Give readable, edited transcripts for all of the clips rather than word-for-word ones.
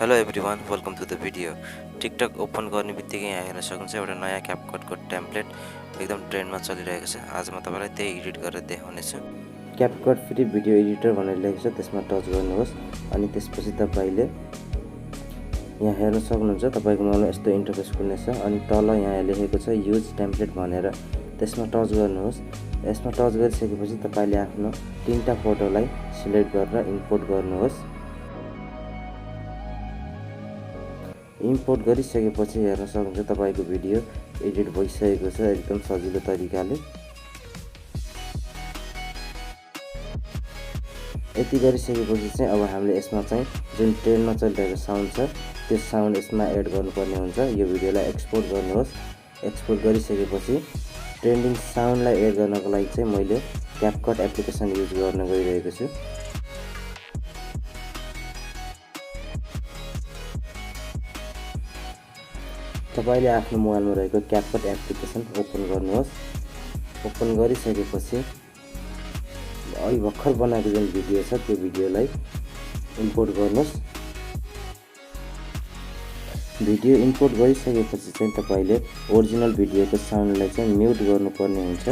Hello everyone, welcome to the video. TikTok open गर्ने बित्तिकै यहाँ हेर्न सक्नुहुन्छ एउटा नयाँ क्यापकटको टेम्प्लेट एकदम ट्रेन्डमा चलिरहेको छ। आज म तपाईँलाई त्यही एडिट गरेर देखाउनेछु। क्यापकट फ्री भिडियो एडिटर भनेर लेखेको छ, त्यसमा टच गर्नुहोस् अनि त्यसपछि तपाईँले यहाँ हेर्न सक्नुहुन्छ तपाईँको मोबाइलमा यस्तो इन्टरफेस खुल्नेछ अनि तल यहाँ लेखेको छ युज टेम्प्लेट भनेर, त्यसमा टच गर्नुहोस्। यसमा टच गरिसकेपछि तपाईँले आफ्नो 3टा फोटोलाई सिलेक्ट गरेर इम्पोर्ट गर्नुहोस्। इम्पोर्ट गरिसकेपछि हेर्न सक्नुहुन्छ तपाईँको भिडियो एडिट भइसकेको छ एकदम सजिलो तरिकाले। यति गरिसकेपछि चाहिँ अब हामीले यसमा चाहिँ जुन ट्रेन्डमा चलिरहेको साउन्ड छ त्यो साउन्ड यसमा एड गर्नुपर्ने हुन्छ। यो भिडियोलाई एक्सपोर्ट गर्नुहोस्। एक्सपोर्ट गरिसकेपछि ट्रेन्डिङ साउन्डलाई एड गर्नको लागि चाहिँ मैले क्यापकट एप्लिकेसन युज गर्न गइरहेको छु। तपाईले आफ्नो मोबाइलमा रहेको क्यापकट एप्लिकेसन ओपन गर्नुहोस्। ओपन गरिसकेपछि अलि भर्खर बनाएको जुन भिडियो छ त्यो भिडियोलाई इम्पोर्ट गर्नुहोस्। भिडियो इम्पोर्ट गरिसकेपछि चाहिँ तपाईले ओरिजिनल भिडियोको साउन्डलाई चाहिँ म्युट गर्नुपर्ने हुन्छ।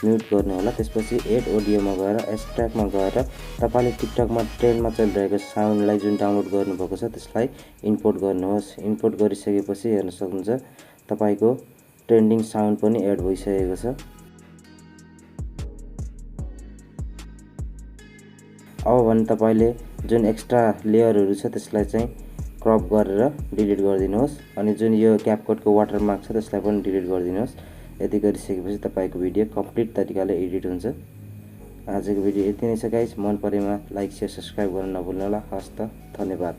म्युट गर्ने होला। त्यसपछि एड अडियोमा गएर एक्सट्र्याक्टमा गएर तपाईले टिकटकमा ट्रेन्डमा चलिरहेको साउन्डलाई जुन डाउनलोड गर्नुभएको छ त्यसलाई इम्पोर्ट गर्नुहोस्। इम्पोर्ट गरिसकेपछि हेर्न सक्नुहुन्छ तपाईको ट्रेन्डिङ साउन्ड पनि एड भइसकेको छ। अब भने तपाईले जुन एक्स्ट्रा लेयरहरू छ त्यसलाई चाहिँ क्रप गरेर डिलिट गरिदिनुहोस् अनि जुन यो क्यापकटको वाटरमार्क छ त्यसलाई पनि डिलिट गरिदिनुहोस्। यति गरिसकेपछि तपाईको भिडियो कम्प्लिट तरिकाले एडिट हुन्छ। आजको भिडियो यति नै छ गाइस। मन परेमा लाइक शेयर सब्स्क्राइब गर्न नभुल्नु होला। हस् त, धन्यवाद।